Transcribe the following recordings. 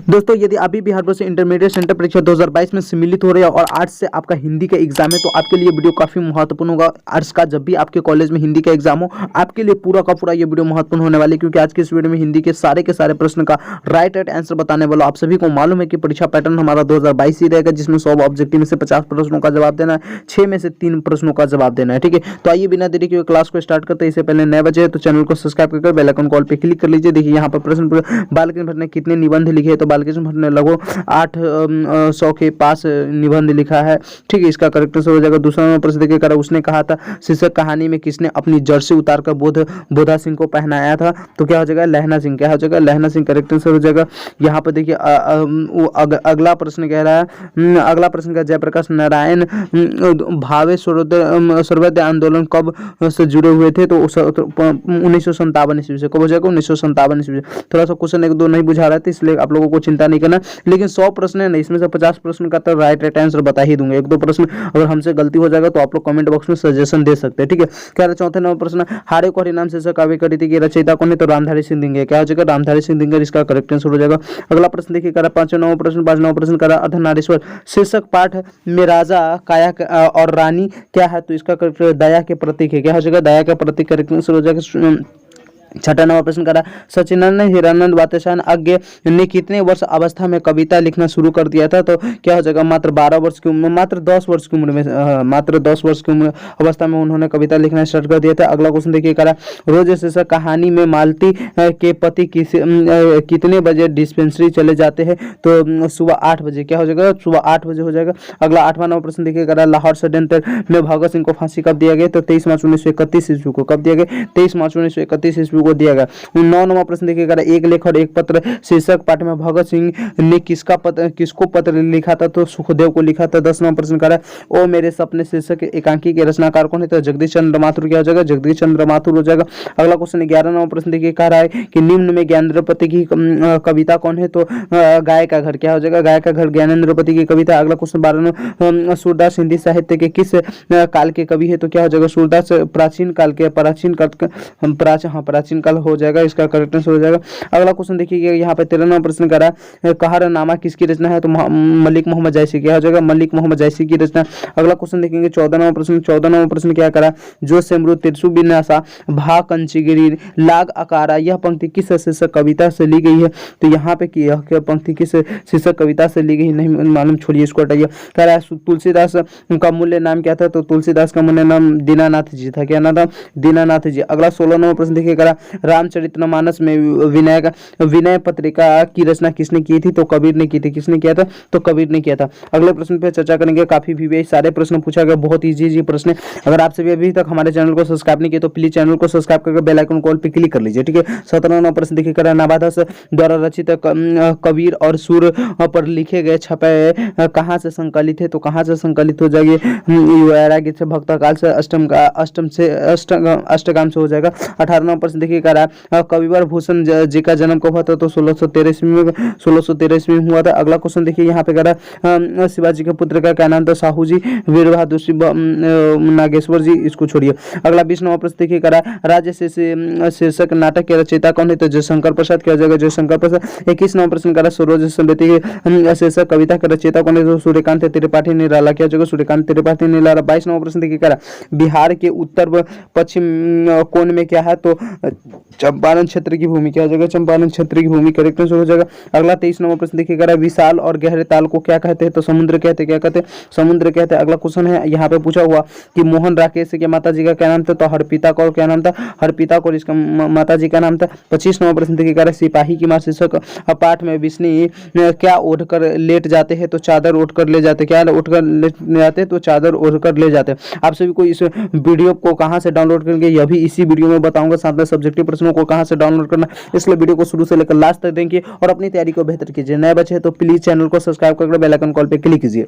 दोस्तों यदि अभी बिहार बोर्ड से इंटरमीडिएट सेंटर परीक्षा 2022 में सम्मिलित हो रही है और आर्ट्स से आपका हिंदी का एग्जाम है तो आपके लिए वीडियो काफी महत्वपूर्ण होगा। आर्ट्स का जब भी आपके कॉलेज में हिंदी का एग्जाम हो आपके लिए पूरा का पूरा ये वीडियो महत्वपूर्ण होने वाली है, क्योंकि आज की इस वीडियो में हिंदी के सारे प्रश्न का राइट आंसर बताने वाला। आप सभी को मालूम है कि परीक्षा पैटर्न हमारा 2022 ही रहेगा, जिसमें 100 ऑब्जेक्टिव में से 50 प्रश्नों का जवाब देना है, 6 में से 3 प्रश्नों का जवाब देना है। ठीक है, तो आइए बिना देरी के क्लास को स्टार्ट करते हैं। इससे पहले 9 बजे तो चैनल को सब्सक्राइब करके बेल आइकन कॉल पे क्लिक कर लीजिए। देखिए यहाँ पर प्रश्न बालकृष्ण भट्ट ने कितने निबंध लिखे हैं, तो बालकृष्ण भट्ट ने लगभग 800 के पास निबंध लिखा है। ठीक है, इसका करेक्ट आंसर हो जाएगा। दूसरा नंबर प्रश्न देखिए, उसने कहा था शीर्षक कहानी में किसने अपनी जर्सी उतारकर बोधा सिंह को पहनाया था, तो क्या हो जाएगा, लहना सिंह। क्या हो जाएगा, लहना सिंह करेक्ट आंसर हो जाएगा। यहाँ पर देखिए अगला प्रश्न कह रहा है, अगला प्रश्न का जयप्रकाश नारायण भावे सर्वोदय आंदोलन कब से जुड़े हुए थे, तो 1957 ईस्वी से। कब हो जाएगा, 1957 ईस्वी से। थोड़ा सा क्वेश्चन एक दो नहीं बुझा रहा था, इसलिए आप लोगों को चिंता नहीं करना, लेकिन 100 प्रश्न है ना, इसमें से 50 प्रश्न का तो राइट आंसर बता ही दूंगा। एक दो प्रश्न अगर हमसे गलती हो जाएगा तो आप लोग कमेंट बॉक्स में सजेशन दे सकते हैं। ठीक है, क्या रहा चौथे नंबर प्रश्न, हारे को हरिनाम से काव्य करी थी कि रचयिता कौन है, तो रामधारी सिंह दिंगे। क्या हो जाएगा, रामधारी सिंह दिंगे, इसका करेक्ट आंसर हो जाएगा। अगला प्रश्न देखिए, करा 5 नंबर प्रश्न करा अर्धनारीश्वर शीर्षक पाठ में राजा काया और रानी क्या है, तो इसका करेक्ट दया के प्रतीक है। क्या हो जाएगा, दया का प्रतीक करेक्ट आंसर हो जाएगा। छठा नंबर प्रश्न करा सचिदानंद हिरानंद वात्स्यायन अज्ञ ने कितने वर्ष अवस्था में कविता लिखना शुरू कर दिया था, तो क्या हो जाएगा, मात्र 12 वर्ष की उम्र, मात्र 10 वर्ष की उम्र में, मात्र 10 वर्ष की उम्र अवस्था में उन्होंने कविता लिखना स्टार्ट कर दिया था। अगला क्वेश्चन देखिए, करा रोज शीर्षक कहानी में मालती के पति कितने बजे डिस्पेंसरी चले जाते हैं, तो सुबह 8 बजे। क्या हो जाएगा, सुबह 8 बजे हो जाएगा। अगला 8वां नंबर प्रश्न देखिए, करा लाहौर षड्यंत्र में भगत सिंह को फांसी कब दिया गया, तो 23 मार्च 1931 ईस्वी को। कब दिया गया, 23 मार्च 1931 ईस्वी को दिया गया। 9 नंबर प्रश्न देखिएगा, एक लेख और एक पत्र शीर्षक पाठ में भगत सिंह ने किसको पत्र लिखा था, तो सुखदेव को लिखा था। 10 नंबर प्रश्न करा ओ मेरे सपने शीर्षक एकांकी के रचनाकार कौन है, तो जगदीश चंद्र माथुर। क्या हो जाएगा, जगदीश चंद्र माथुर हो जाएगा। अगला क्वेश्चन 11 नंबर प्रश्न देखिए, कह रहा है कि निम्न में ज्ञानेंद्रपति की कविता कौन है, तो गाय का घर। क्या हो जाएगा, गाय का घर ज्ञानेंद्रपति की कविता। अगला क्वेश्चन 12 नंबर सूरदास हिंदी साहित्य के किस काल के कवि है, तो क्या हो जाएगा, सूरदास प्राचीन काल के, प्राचीन काल हो जाएगा, इसका करेक्ट आंसर हो जाएगा। अगला क्वेश्चन देखिए, यहाँ पे 13 नंबर प्रश्न करा कहरनामा किसकी रचना है, तो मलिक मोहम्मद जायसी। क्या हो जाएगा, मलिक मोहम्मद जायसी की रचना। अगला क्वेश्चन देखेंगे 14 नंबर प्रश्न क्या करा, जो सेमरु तिरसु विन्यासा भा कंचिगिरी लाग अकारा, यह पंक्ति किस शीर्षक कविता से ली गई है, तो यहाँ पे यह पंक्ति किस शीर्षक कविता से ली गई नहीं मालूम, छोड़िए इसको हटाइए। कह रहा है तुलसीदास का मूल्य नाम क्या था, तो तुलसीदास का मूल्य नाम दीनानाथ जी था। क्या नाम था, दीनानाथ जी। अगला 16 नंबर प्रश्न देखिए, करा रामचरितमानस में विनय पत्रिका की रचना किसने की थी, तो कबीर ने की थी। किसने किया था, तो कबीर ने किया था। अगले प्रश्न पे चर्चा करेंगे, काफी भी सारे प्रश्न पूछा गया, बहुत इजी प्रश्न। अगर आप सभी अभी तक हमारे चैनल को सब्सक्राइब नहीं किए तो प्लीज चैनल को सब्सक्राइब करके बेल आइकन कॉल पे क्लिक कर लीजिए। ठीक है, 17 नंबर प्रश्न देखिए, करा नवादास द्वारा रचित कबीर और सुर पर लिखे गए छपे कहाँ से संकलित है, तो कहाँ से संकलित हो जाएगी, वैराग्य से, भक्तकाल से, अष्टगाम से हो जाएगा। 18 नंबर प्रश्न देखिए, करा कविवर भूषण जी का जन्म कब हुआ था, तो 1613 ईस्वी में हुआ था। अगला क्वेश्चन देखिए, यहाँ पे करा शिवाजी के पुत्र का क्या नाम था, साहू जी, वीर बहादुर नागेश्वर जी, इसको छोड़िए। अगला 20 नंबर प्रश्न देखिए, करा राज्य शीर्षक नाटक के रचयिता कौन है, तो जयशंकर प्रसाद। क्या हो जाएगा, जयशंकर प्रसाद। 21 नंबर प्रश्न करा सरोज स्मृति के शीर्षक कविता के रचयिता कौन है, तो सूर्यकांत त्रिपाठी निराला। क्या हो जाएगा, सूर्यकांत त्रिपाठी निराला। 22 नंबर प्रश्न देखिए, करा बिहार के उत्तर पश्चिम कोण में क्या है, तो चंपारण क्षेत्र की भूमि। क्या हो जाएगा, चंपारण क्षेत्र की भूमि करेक्ट आंसर हो जाएगा। अगला 23 नंबर प्रश्न देखिएगा, विशाल और गहरे ताल को क्या कहते हैं, तो समुद्र कहते हैं। क्या कहते हैं, समुद्र कहते हैं। अगला क्वेश्चन है, यहाँ पे पूछा हुआ कि मोहन राकेश के माता जी का क्या नाम था, तो हरपिता कौर। क्या नाम था, हरपिता कौर, इसका माता जी का नाम था। 25 नंबर प्रश्न देखिएगा, सिपाही की मां शीर्षक पाठ में विष्णु क्या ओढ़कर लेट जाते हैं, तो चादर ओढ़कर ले जाते। क्या ओढ़कर ले जाते, तो चादर ओढ़कर ले जाते। आप सभी को इस वीडियो को कहाँ से डाउनलोड करेंगे, यह भी इसी वीडियो में बताऊंगा, साथ में सब्जेक्टिव प्रश्नों को कहाँ से डाउनलोड करना, इसलिए वीडियो को शुरू से लेकर लास्ट तक देखिए और अपनी तैयारी को बेहतर कीजिए। नए बच्चे हैं तो प्लीज चैनल को सब्सक्राइब करके बेल आइकन कॉल पे क्लिक कीजिए।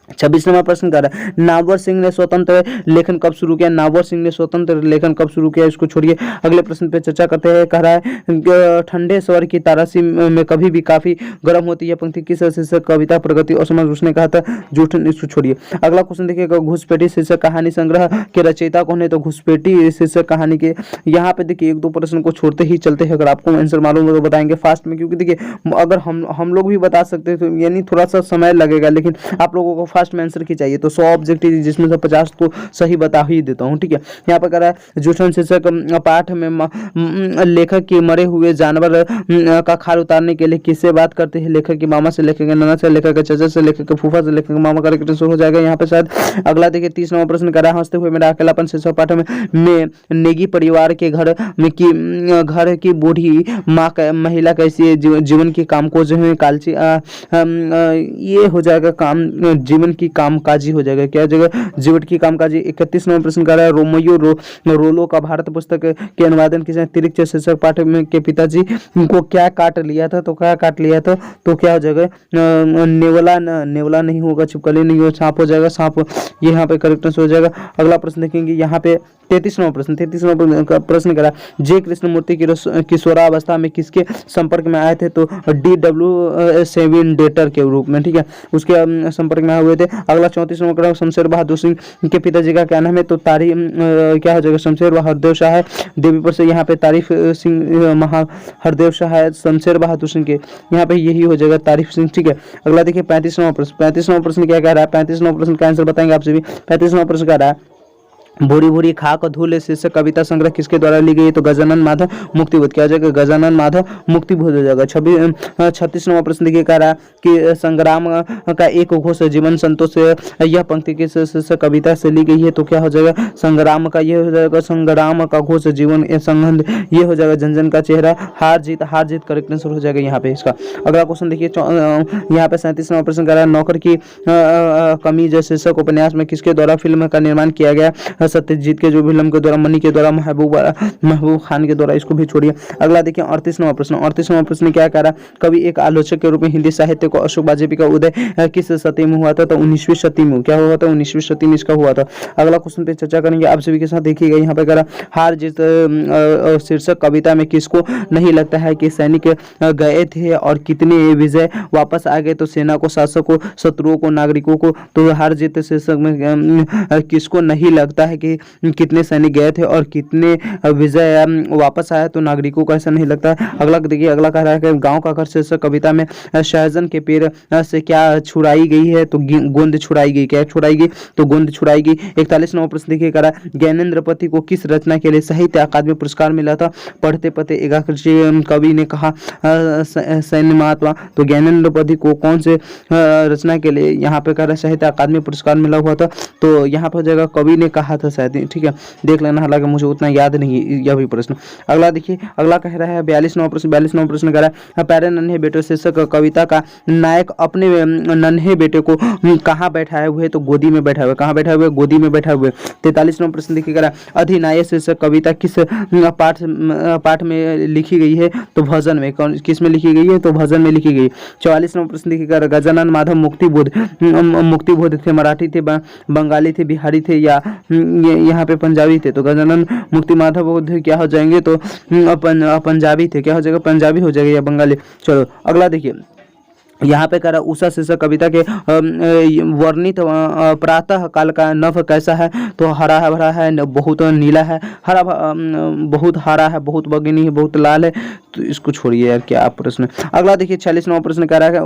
छब्बीस नंबर प्रश्न कर रहा है, नामवर सिंह ने स्वतंत्र लेखन कब शुरू किया? नामवर सिंह ने स्वतंत्र लेखन कब शुरू किया? इसको छोड़िए, अगले प्रश्न पे चर्चा करते हैं। कह रहा है ठंडे स्वर की तारासी में कभी भी काफी गर्म होती है पंक्ति किस शीर्षक कविता प्रगति और समाज उसने कहा था झूठ। इसको छोड़िए, अगला क्वेश्चन देखिएगा, घुसपैठी शीर्षक कहानी संग्रह के रचयिता कौन है? तो घुसपैठी शीर्षक कहानी के यहाँ पे देखिए एक दो प्रश्न को छोड़ते ही चलते हैं, अगर आपको आंसर मालूम हो तो बताएंगे फास्ट में, क्योंकि देखिए अगर हम लोग भी बता सकते हैं तो यानी थोड़ा सा समय लगेगा, लेकिन आप लोगों को फास्ट में आंसर की चाहिए तो 100 ऑब्जेक्टिव जिसमें से 50 तो सही बता ही देता हूँ। ठीक है, यहाँ पर कह रहा है जूठन शीर्षक पाठ में लेखक के मरे हुए जानवर का खाल उतारने के लिए किससे बात करते हैं? लेखक की मामा से, लेखक के नाना से, लेखक के चाचा से, लेखक के फूफा से, लेखक के मामा का करेक्ट हो जाएगा यहाँ पे शायद। अगला देखिए 30 नंबर प्रश्न कर रहा है, हंसते हुए मेरा अकेलापन शीर्षक पाठ में नेगी परिवार के घर की बूढ़ी माँ महिला कैसी जीवन की काम को जो है कालची ये हो जाएगा काम जीवन की कामकाजी हो जाएगा, क्या जगह जीवन की कामकाजी। 31 नंबर प्रश्न कर रहा है, रोमियो रोलो का भारत पुस्तक के अनुवादन किसने? तिरिक्त शीर्षक पाठ में के पिताजी को क्या काट लिया था? तो क्या काट लिया था? तो क्या हो जाएगा? नेवला नहीं होगा, छिपकली नहीं हो, सांप हो जाएगा, सांप ये यहाँ पे करेक्ट हो जाएगा। अगला प्रश्न देखेंगे यहाँ पे 33 नंबर प्रश्न करा, जे कृष्णमूर्ति किशोरावस्था में किसके संपर्क में आए थे? तो DW सेविन के रूप में, ठीक है, उसके संपर्क में आए हुए थे। अगला 34 नंबर शमशेर बहादुर सिंह के पिताजी का क्या नाम है? तो तारीफ क्या हो जाएगा? शमशेर हरदेव शाह है, देवीपुर से, यहाँ पे तारीफ सिंह हरदेव शाह है, शमशेर बहादुर सिंह के यहाँ पे यही हो जाएगा तारीफ सिंह। ठीक है, अगला देखिए 35 नंबर प्रश्न क्या कह रहा है? 35 नंबर प्रश्न का आंसर बताएंगे आपसे भी। 35 नंबर प्रश्न कह रहा है, भूरी भूरी खाक धूल शीर्षक कविता संग्रह किसके द्वारा ली गई? तो गजानन माधव मुक्तिबोध, क्या हो जाएगा? गजानन माधव मुक्तिबोध हो जाएगा। 36 नंबर प्रश्न देखिए, कह रहा है कि संग्राम का एक घोष जीवन संतोष, यह पंक्ति किस शीर्षक कविता से ली गई है? तो क्या हो जाएगा? संग्राम का, ये हो जाएगा संग्राम का घोष जीवन संबंध, ये हो जाएगा जन जन का चेहरा, हार जीत करेक्ट आंसर हो जाएगा यहाँ पे इसका। अगला क्वेश्चन देखिए यहाँ पे 37 नंबर प्रश्न कह रहा है, नौकर की कमी शीर्षक उपन्यास में किसके द्वारा फिल्म का निर्माण किया गया? सत्यजीत के जो फिल्म के द्वारा, मनी के द्वारा, महबूब खान के द्वारा, इसको भी छोड़िए। अगला देखिए 38 नंबर प्रश्न क्या कह रहा है? कवि एक आलोचक के रूप में हिंदी साहित्य को अशोक बाजपेयी का उदय किस सदी में हुआ था? तो 19वीं सदी में, क्या हुआ था? 19वीं सदी में इसका हुआ था। अगला क्वेश्चन पे चर्चा करेंगे आप सभी के साथ, देखिएगा यहाँ पे कह रहा हार जीत शीर्षक कविता में किसको नहीं लगता है कि सैनिक गए थे और कितने विजय वापस आ गए? तो सेना को, शासक को, शत्रुओं को, नागरिकों को। तो हार जीत शीर्षक में किसको नहीं लगता है कि कितने सैनिक गए थे और कितने विजय वापस आया? तो नागरिकों को ऐसा नहीं लगता है। अगला देखिए, अगला कह रहा है कि गांव का घर शीर्षक कविता में सहजन के पेड़ से क्या छुड़ाई गई है? तो गोंद छुड़ाई गई, क्या छुड़ाई गई? तो गोंद छुड़ाई गई। 41 नंबर प्रश्न देखिए, कह रहा है ज्ञानेंद्र पति को किस रचना के लिए साहित्य अकादमी पुरस्कार मिला था? पढ़ते पढ़ते एकाग्र कवि ने कहा सैन्य महात्मा। तो ज्ञानेंद्र पति को कौन से रचना के लिए यहाँ पे कह रहा है साहित्य अकादमी पुरस्कार मिला हुआ था? तो यहाँ पर जगह कवि ने कहा था शायद, ठीक है, देख लेना, हालांकि मुझे उतना याद नहीं यह भी प्रश्न। अगला देखिए, अगला कह रहा है 42 नंबर प्रश्न कह रहा है, प्यारे नन्हे बेटे शीर्षक कविता का नायक अपने नन्हे बेटे को कहाँ बैठाए हुए? तो गोदी में बैठा हुए, कहाँ बैठा हुए? गोदी में बैठा हुए। 43 नंबर प्रश्न देखिए, कह रहा है अधिनायक शीर्षक कविता किस पाठ में लिखी गई है? तो भजन में, किस में लिखी गई है? तो भजन में लिखी गई। 44 नंबर प्रश्न देखिए, कह रहा है गजानन माधव मुक्तिबोध थे, मराठी थे, बंगाली थे, बिहारी थे या यहाँ पे पंजाबी थे? तो गजानन मुक्ति माधव क्या हो जाएंगे? तो पंजाबी थे, क्या हो जाएगा? पंजाबी हो जाएगा या बंगाली। चलो अगला देखिए, यहाँ पे कह रहा उषा शीर्षक कविता के वर्णित प्रातः काल का नभ कैसा है? तो हरा है, भरा है, बहुत नीला है, बहुत हरा है, बहुत बैंगनी है, बहुत लाल है। तो इसको छोड़िए यार, क्या प्रश्न। अगला देखिए 46 नंबर प्रश्न कह रहा है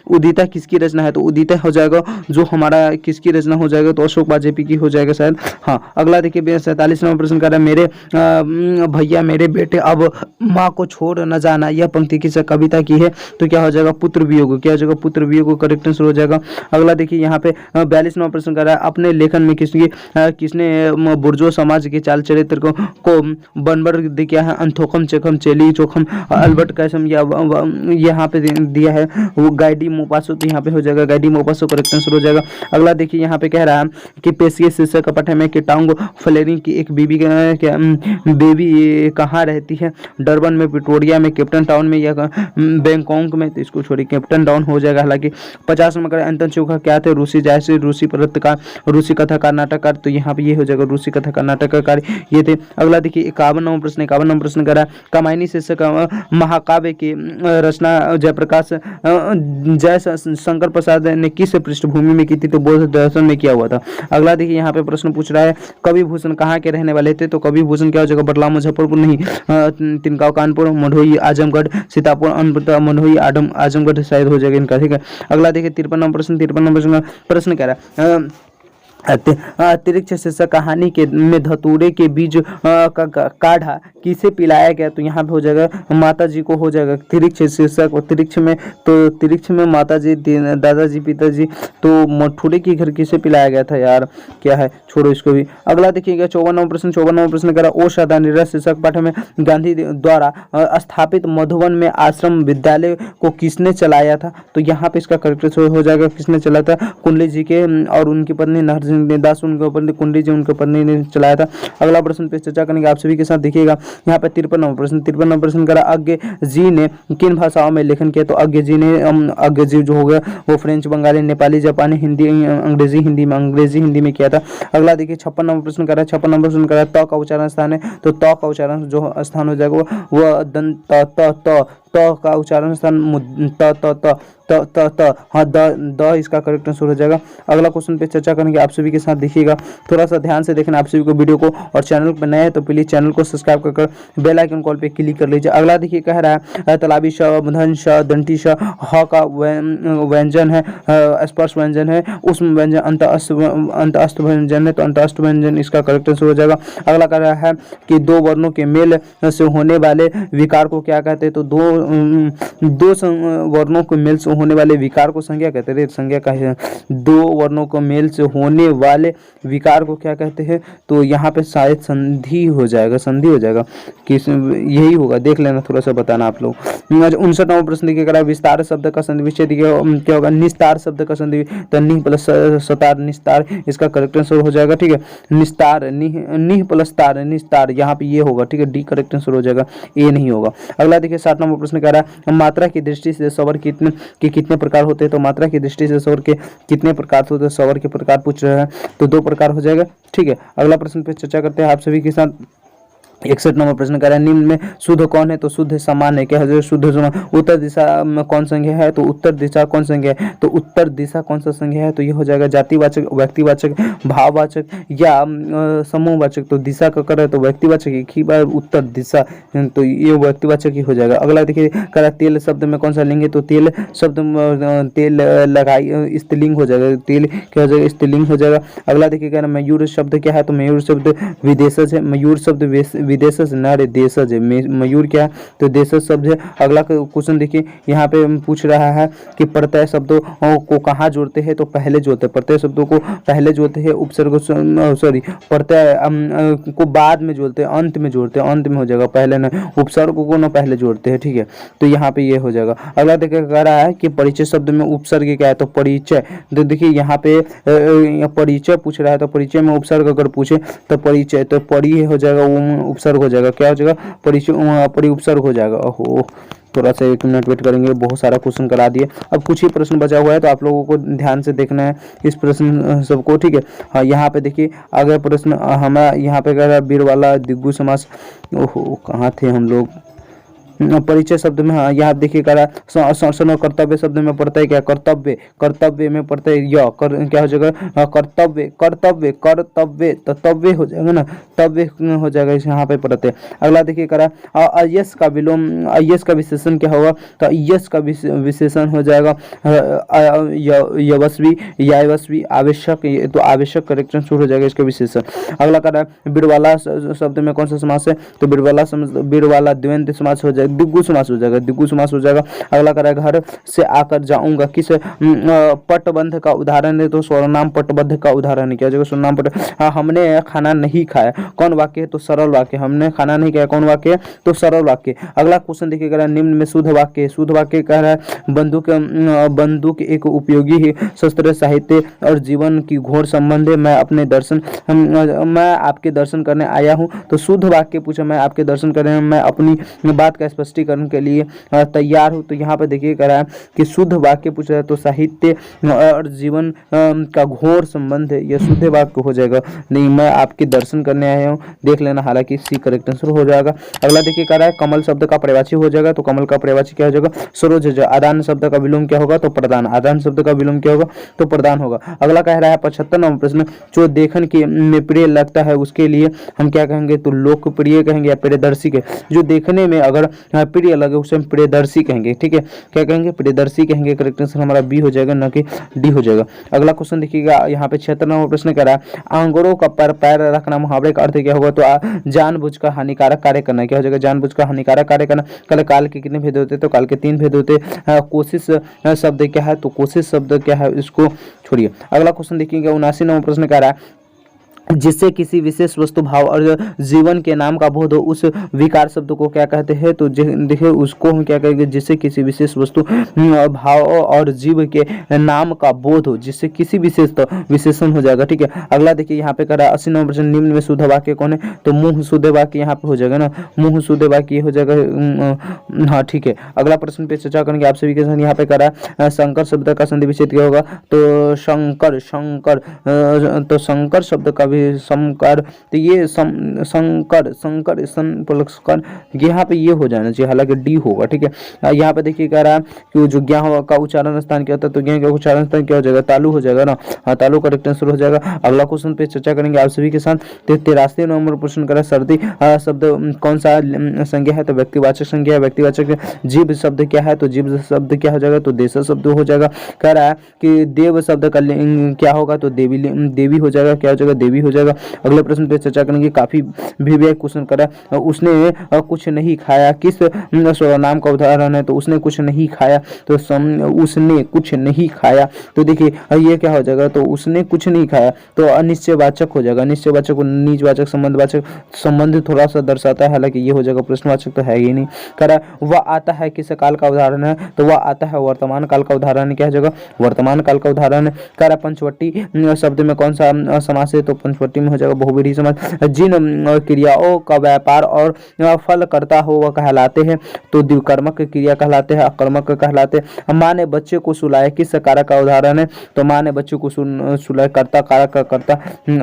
उदिता किसकी रचना है? तो उदिता हो जाएगा जो हमारा किसकी रचना हो जाएगा? तो अशोक बाजपेयी की हो जाएगा शायद। हाँ, अगला देखिए 47 नंबर प्रश्न कह रहा है मेरे भैया मेरे बेटे अब माँ को छोड़ न जाना, यह पंक्ति किस कविता की है? तो क्या हो जाएगा? पुत्र वियोग, क्या हो जाएगा? पुत्र वियोग करेक्ट आंसर हो जाएगा। अगला देखिए यहाँ पे 42 नंबर प्रश्न कर रहा है अपने लेखन में किसने बुर्जो समाज के चाल चरित्र को बनबर दिया है? अंथोकम, चेखम, चेली, चोखम, अल्बर्ट कैसम, या यहाँ पे दिया है वो गाइडी मोपासो। तो यहाँ पे हो जाएगा गाइडी मोपासो करेक्ट आंसर हो जाएगा। अगला देखिए यहाँ पे कह रहा है कि पेशिये शीर्षक पठ में कि टांग फ्लेरिंग की एक बेबी कहाँ रहती है? डरबन में, पिटोरिया में, कैप्टन टाउन में या बैंकॉक में? तो इसको छोड़िए, कैप्टन डाउन हो जाएगा। हालांकि 50 नंबर का अंतन चोखा क्या थे, रूसी जायसे, रूसी पत्रकार, रूसी कथाकार नाटककार, तो यहाँ पे ये हो जाएगा रूसी कथाकार नाटककार ये थे। अगला देखिए 51 नंबर प्रश्न, 51 नंबर प्रश्न करा कमायनी शीर्षक महाकाव्य की रचना जयप्रकाश जय शंकर प्रसाद ने किस पृष्ठभूमि में की थी, तो बौद्ध दर्शन में किया हुआ था। अगला देखिए यहाँ पे प्रश्न पूछ रहा है कवि भूषण कहाँ के रहने वाले थे, तो कवि भूषण क्या हो जाएगा, बटला मुजफ्फरपुर नहीं, तिनका कानपुर, मढ़ोई आजमगढ़, सीतापुर अनपता, मढ़ोई आजमगढ़ शायद हो जाएगा इनका, ठीक है। अगला देखिए 53 नंबर प्रश्न, 53 नंबर प्रश्न कह रहा है अतिरिक्त शीर्षक कहानी के में धतूरे के बीज का काढ़ा किसे पिलाया गया, तो यहाँ पे हो जाएगा माता जी को हो जाएगा तिरिक्ष शीर्षक। तिरिक्ष में माता जी, दादाजी, पिताजी, तो मठुरे की घर किसे पिलाया गया था यार, क्या है, छोड़ो इसको भी। अगला देखिएगा 54 नंबर प्रश्न, 54 नंबर प्रश्न करा ओ सदा निरस शीर्षक पाठ में गांधी द्वारा स्थापित मधुबन में आश्रम विद्यालय को किसने चलाया था, तो यहाँ पे इसका करेक्ट हो जाएगा किसने चलाया था, कुंडली जी के और उनकी पत्नी नरसिंह दास उनके ऊपर, कुंडली जी उनके पत्नी ने चलाया था। अगला प्रश्न पे चर्चा करेंगे आप सभी के साथ, देखिएगा यहाँ पे 53 नंबर प्रश्न, 53 नंबर प्रश्न करा अज्ञे जी ने किन भाषाओं में लेखन किया, तो अज्ञे जी ने अज्ञे जी जो हो गया वो फ्रेंच, बंगाली, नेपाली, जापानी, हिंदी, अंग्रेजी हिंदी में किया था। अगला देखिए 56 नंबर प्रश्न करा, 56 नंबर प्रश्न करा त का उच्चारण स्थान है, तो त का उच्चारण जो स्थान हो जाएगा वो दंत त का उच्चारण स्थान त त त त त त हाँ द इसका करेक्ट आंसर हो जाएगा। अगला क्वेश्चन पे चर्चा करेंगे आप सभी के साथ, देखिएगा थोड़ा सा ध्यान से देखना आप सभी को वीडियो को, और चैनल पर नए हैं तो प्लीज चैनल को सब्सक्राइब कर बेल आइकन कॉल पे क्लिक कर लीजिए। अगला देखिए कह रहा है तालाबी श, धन श, दंती श, ह का व्यंजन है, स्पर्श व्यंजन है, उष्म व्यंजन, अंतअस्त व्यंजन है, तो अंतअस्त व्यंजन इसका करेक्ट आंसर हो जाएगा। अगला कह रहा है कि दो वर्णों के मेल से होने वाले विकार को क्या कहते हैं, तो दो वर्णों के मेल से होने वाले विकार को संज्ञा कहते हैं, संज्ञा का है, दो वर्णों को मेल से होने वाले विकार को क्या कहते हैं, तो यहाँ पे शायद संधि हो जाएगा, संधि हो जाएगा, किस यही होगा, देख लेना, थोड़ा सा बताना आप लोग। 59 नंबर प्रश्न देखिए करा विस्तार शब्द का संधि विच्छेद क्या होगा, निस्तार शब्द का संधि, तो निह प्लस सतार निस्तार इसका करेक्ट आंसर हो जाएगा, ठीक है। निस्तार निह प्लस तार निस्तार, यहाँ पे ये होगा, ठीक है, डी करेक्ट आंसर हो जाएगा, ए नहीं होगा। अगला देखिए 60 नंबर प्रश्न कह रहा है मात्रा की दृष्टि से स्वर कितने प्रकार होते हैं, तो मात्रा की दृष्टि से स्वर के कितने प्रकार होते हैं, स्वर के प्रकार पूछ रहे हैं, तो 2 प्रकार हो जाएगा, ठीक है। अगला प्रश्न पे चर्चा करते हैं आप सभी के साथ। 61 नंबर प्रश्न कर रहा है निम्न में शुद्ध कौन है, तो शुद्ध समान है, क्या है शुद्ध समान। उत्तर दिशा में कौन संज्ञा है, तो उत्तर दिशा कौन संज्ञा है, तो उत्तर दिशा कौन सा संज्ञा है, तो ये हो जाएगा जातिवाचक, व्यक्तिवाचक, भाववाचक या समूहवाचक, तो दिशा का कर है तो व्यक्तिवाचक, एक ही बार उत्तर दिशा, तो ये व्यक्तिवाचक ही हो जाएगा। अगला देखिए करा तेल शब्द में कौन सा लिंग है, तो तेल शब्द तेल लगाई स्त्रीलिंग हो जाएगा, तेल क्या हो जाएगा, स्त्रीलिंग हो जाएगा। अगला देखिए कह रहा मयूर शब्द क्या है, तो मयूर शब्द विदेशज है, मयूर शब्द विदेशज न रे देशज है, मयूर क्या है, तो देशज शब्द है। अगला क्वेश्चन देखिए यहाँ पे पूछ रहा है कि प्रत्यय शब्दों को कहाँ जोड़ते हैं, तो पहले जोड़ते हैं, प्रत्यय शब्दों को पहले जोड़ते हैं, उपसर्ग सॉरी प्रत्यय को बाद में जोड़ते हैं, अंत में जोड़ते हैं, अंत में हो जाएगा, पहले न उपसर्ग को न पहले जोड़ते हैं, ठीक है, तो यहाँ पे ये हो जाएगा। अगला देखिए कह रहा है कि परिचय शब्द में उपसर्ग क्या है, तो परिचय, तो देखिए यहाँ पे परिचय पूछ रहा है, तो परिचय में उपसर्ग अगर पूछे तो परिचय, तो परि हो जाएगा, उपसर्ग हो जाएगा, क्या हो जाएगा, परिचय परि उपसर्ग हो जाएगा। ओहो थोड़ा सा 1 मिनट वेट करेंगे, बहुत सारा क्वेश्चन करा दिए, अब कुछ ही प्रश्न बचा हुआ है, तो आप लोगों को ध्यान से देखना है इस प्रश्न सबको, ठीक है। हाँ यहाँ पे देखिए अगला प्रश्न हमारा यहाँ पे कह रहा है बीरवाला दिग्गु समास, ओहो कहाँ थे हम लोग, परिचय शब्द में, हाँ यहाँ देखिए कह रहा है कर्तव्य शब्द में पड़ता है क्या, कर्तव्य, कर्तव्य में पड़ता है य क्या हो जाएगा, कर्तव्य कर्तव्य कर्तव्य, तो तव्य हो जाएगा ना, तव्य हो जाएगा, इस यहाँ पे पड़ते हैं। अगला देखिए कह रहा है अयस का विलोम, अयस का विशेषण क्या होगा, तो अयस का विशेषण हो जाएगा यवस्वी, यावस्वी, आवश्यक, तो आवश्यक करेक्ट आंसर हो जाएगा इसका विशेषण। अगला कह रहा है बीरवाला शब्द में कौन सा समास है, तो बीरवाला द्वंद्व समास हो जाएगा, दिग्गु समास हो जाएगा, दिग्गु समास हो जाएगा। अगला कह रहा है घर से आकर जाऊंगा किस पटबंध का उदाहरण है, तो सर्वनाम पटबंध का उदाहरण है, क्या हो जाएगा, सर्वनाम पट, हमने खाना नहीं खाया, कौन वाक्य है, तो सरल वाक्य, हमने खाना नहीं खाया, कौन वाक्य है, तो सरल वाक्य। अगला क्वेश्चन देखिए कह रहा है निम्न में शुद्ध वाक्य, शुद्ध वाक्य कह रहा है बंदूक एक उपयोगी शस्त्र, साहित्य और जीवन की घोर संबंध है, मैं आपके दर्शन करने आया हूँ, तो शुद्ध वाक्य पूछा मैं आपके दर्शन करने, मैं अपनी बात का स्पष्टीकरण के लिए तैयार हूँ। तो यहाँ पे देखिए कह रहा है कि शुद्ध वाक्य पूछ रहा है, तो साहित्य और जीवन का घोर संबंध है, यह शुद्ध वाक्य हो जाएगा। नहीं, मैं आपके दर्शन करने आया हूँ, देख लेना, हालांकि सी करेक्ट आंसर हो जाएगा। अगला देखिए कह रहा है कमल शब्द का पर्यायवाची हो जाएगा, तो कमल का पर्यायवाची क्या हो जाएगा? सरोज। आदान शब्द का विलोम क्या होगा? तो प्रदान। आदान शब्द का विलोम क्या होगा? तो प्रदान होगा। अगला कह रहा है 75 नंबर प्रश्न, जो देखन के में प्रिय लगता है उसके लिए हम क्या कहेंगे? तो लोकप्रिय कहेंगे या प्रियदर्शी के। जो देखने में अगर प्रिय लगे उसे हम प्रियदर्शी कहेंगे। ठीक है, क्या कहेंगे? प्रियदर्शी कहेंगे। करेक्ट आंसर हमारा बी हो जाएगा, न कि डी हो जाएगा। अगला क्वेश्चन देखिएगा, यहाँ पे 76 नंबर प्रश्न कह रहा है आंगुरों का पर पैर रखना मुहावरे का अर्थ क्या होगा? तो जानबूझकर हानिकारक कार्य करना। क्या हो जाएगा? जानबूझकर हानिकारक कार्य करना। कल काल के कितने भेद होते? तो काल के 3 भेद होते। कोशिश शब्द क्या है? तो कोशिश शब्द क्या है? इसको छोड़िए। अगला क्वेश्चन देखिएगा, 79 नंबर प्रश्न कह रहा है जिससे किसी विशेष वस्तु भाव और जीवन के नाम का बोध हो उस विकार शब्द को क्या कहते हैं? तो देखिए उसको हम क्या कहेंगे? जिससे किसी विशेष वस्तु भाव और जीव के नाम का बोध हो, जिससे किसी विशेष, तो विशेषण हो जाएगा। ठीक है, अगला देखिए यहाँ पे कह रहा है 80 नंबर प्रश्न, निम्न में शुद्ध वाक्य कौन है? तो मुंह शुद्ध वाक्य यहाँ पे हो जाएगा ना, मुंह शुद्ध वाक्य हो जाएगा। हाँ ठीक है, अगला प्रश्न पे चर्चा करेंगे आप सभी के साथ। यहाँ पे कह रहा है शंकर शब्द का संधि विच्छेद क्या होगा? तो शंकर, तो शंकर शब्द का समकर, तो ये संकर, संकर यहाँ पे ये हो जाना चाहिए, हालांकि डी होगा। ठीक है, यहाँ पे देखिए कह रहा है कि जो ज्ञ का उच्चारण स्थान क्या होता है? तो ज्ञ का उच्चारण स्थान क्या हो जाएगा? तालु हो जाएगा ना। हाँ, तालु करेक्ट आंसर हो जाएगा। अगला क्वेश्चन पे चर्चा करेंगे आप सभी के साथ। 83 नंबर प्रश्न करा सर्दी शब्द कौन सा संज्ञा है? तो व्यक्तिवाचक संज्ञा है, व्यक्तिवाचक। जीव शब्द क्या है? तो जीव शब्द क्या हो जाएगा? तो देश शब्द हो जाएगा। कह रहा है कि देव शब्द का क्या होगा? तो देवी हो जाएगा। क्या हो जाएगा? देवी हो जाएगा। अगले प्रश्न पे चर्चा करेंगे, काफी भी क्वेश्चन करा। उसने कुछ नहीं खाया किस सर्वनाम का उदाहरण है? तो उसने कुछ नहीं खाया, तो उसने कुछ नहीं खाया। तो देखिए ये क्या हो जाएगा? तो उसने कुछ नहीं खाया, तो अनिश्चयवाचक हो जाएगा। अनिश्चयवाचक को निजवाचक, संबंधवाचक, संबंध थोड़ा सा दर्शाता है, हालांकि ये हो जाएगा प्रश्नवाचक, तो है ही नहीं। करा वह आता है किस काल का उदाहरण है? तो वह आता है वर्तमान काल का उदाहरण है। क्या हो जाएगा? वर्तमान काल का उदाहरण है। करा पंचवटी शब्द में कौन सा समास है? तो पंचवटी में हो जाएगा बहुव्रीहि समास। जिन क्रियाओं का व्यापार और फल करता हो वह कहलाते हैं, तो द्विकर्मक क्रिया कहलाते हैं, अकर्मक कहलाते हैं। माँ ने बच्चे को सुलाया किस कारक का उदाहरण है? तो माँ ने बच्चे को सुलाया कर्ता कारक का,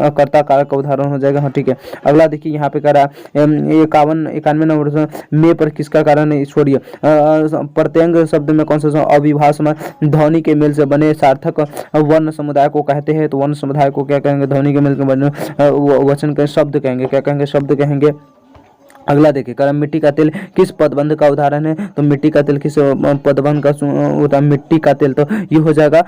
कर्ता कारक का उदाहरण हो जाएगा। हाँ ठीक है, अगला देखिए यहाँ पे कह रहा है 91 नंबर में पर किसका कारण है? छोड़िए, प्रत्यंग शब्द में कौन सा अविभाज्य समास ध्वनि के मेल से बने सार्थक वर्ण समुदाय को कहते हैं? तो वर्ण समुदाय को क्या कहेंगे? ध्वनि के मेल के बने वचन के शब्द कहेंगे। क्या कहेंगे? शब्द कहेंगे। अगला देखिए कर मिट्टी का तेल किस पदबंध का उदाहरण है? तो मिट्टी का तेल किस पदबंध का? मिट्टी का तेल, तो ये हो जाएगा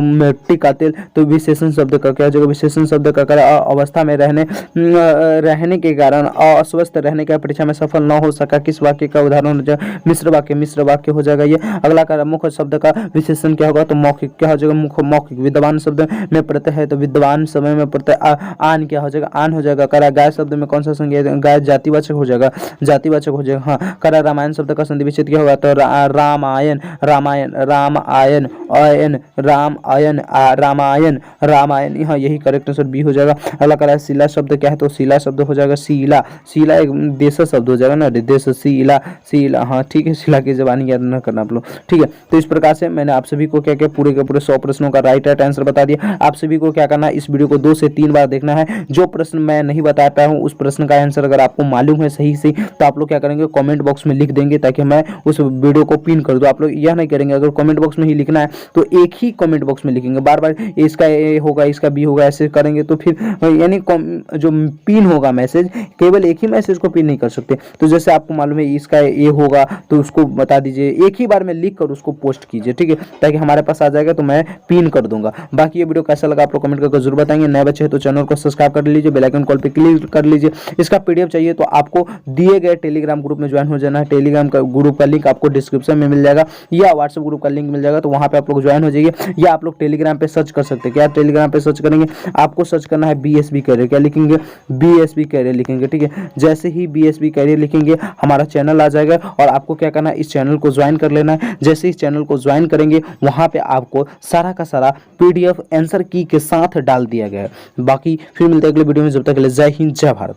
मिट्टी का तेल, तो विशेषण शब्द का क्या हो जाएगा? विशेषण शब्द का कर अवस्था में रहने के कारण अस्वस्थ रहने की परीक्षा में सफल न हो सका किस वाक्य का उदाहरण हो जाएगा? मिश्र वाक्य, मिश्र वाक्य हो जाएगा ये। अगला कर मुख्य शब्द का विशेषण क्या होगा? तो मौखिक। क्या हो जाएगा? मुख्य, मौखिक। विद्वान शब्द में प्रत्यय है, तो विद्वान समय में प्रत्यय आन क्या हो जाएगा? आन हो जाएगा। करा गाय शब्द में कौन सा संज्ञा? जातिवाचक हो जाएगा, जातिवाचक हो जाएगा। हाँ, करा रामायण शब्द का संधि विच्छेद क्या होगा? तो रामायण, रामायण, रामायण, आयन, रामायण, रामायण, रामायण। हाँ, यही करेक्ट आंसर बी हो जाएगा। अगला करा शिला शब्द क्या है? तो शिला शब्द हो जाएगा शीला, शीला एक देश शब्द हो जाएगा ना, देश, शीला, शीला। हाँ ठीक है, शिला की जबानी याद न करना आप लोग। ठीक है, तो इस प्रकार से मैंने आप सभी को क्या क्या पूरे के पूरे 100 प्रश्नों का राइट आंसर बता दिया। आप सभी को क्या करना है? इस वीडियो को 2 से 3 बार देखना है। जो प्रश्न मैं नहीं बता पाया हूँ उस प्रश्न का आंसर अगर आपको मालूम है सही से, तो आप लोग क्या करेंगे? कमेंट बॉक्स में लिख देंगे ताकि मैं उस वीडियो को पिन कर दूं। आप लोग यह नहीं करेंगे, अगर कमेंट बॉक्स में ही लिखना है तो एक ही कमेंट बॉक्स में लिखेंगे, बार बार इसका ए होगा, इसका बी होगा, ऐसे करेंगे तो फिर यानी जो पिन होगा मैसेज, केवल एक ही मैसेज को पिन नहीं कर सकते। तो जैसे आपको मालूम है इसका ए होगा तो उसको बता दीजिए, एक ही बार में लिख कर उसको पोस्ट कीजिए। ठीक है, ताकि हमारे पास आ जाएगा तो मैं पिन कर दूंगा। बाकी ये वीडियो कैसा लगा आप लोग कमेंट करके जरूर बताएंगे। नए बच्चे हैं तो चैनल को सब्सक्राइब कर लीजिए, बेल आइकन कॉल पे क्लिक कर लीजिए। इसका पीडीएफ चाहिए तो आपको दिए गए टेलीग्राम ग्रुप में ज्वाइन हो जाना है। टेलीग्राम का ग्रुप का लिंक आपको डिस्क्रिप्शन में मिल जाएगा, या व्हाट्सएप ग्रुप का लिंक मिल जाएगा, तो वहां पे आप लोग ज्वाइन हो जाइए। या आप लोग टेलीग्राम पे सर्च कर सकते हैं। क्या टेलीग्राम पे सर्च करेंगे? आपको सर्च करना है बीएसबी कैरियर। क्या लिखेंगे? बीएसबी कैरियर लिखेंगे। ठीक है, जैसे ही बीएसबी कैरियर लिखेंगे हमारा चैनल आ जाएगा और आपको क्या करना है? इस चैनल को ज्वाइन कर लेना है। जैसे इस चैनल को ज्वाइन करेंगे वहां पे आपको सारा का सारा पीडीएफ आंसर की के साथ डाल दिया गया है। बाकी फिर मिलते हैं अगले वीडियो में, जब तक के लिए जय हिंद, जय भारत।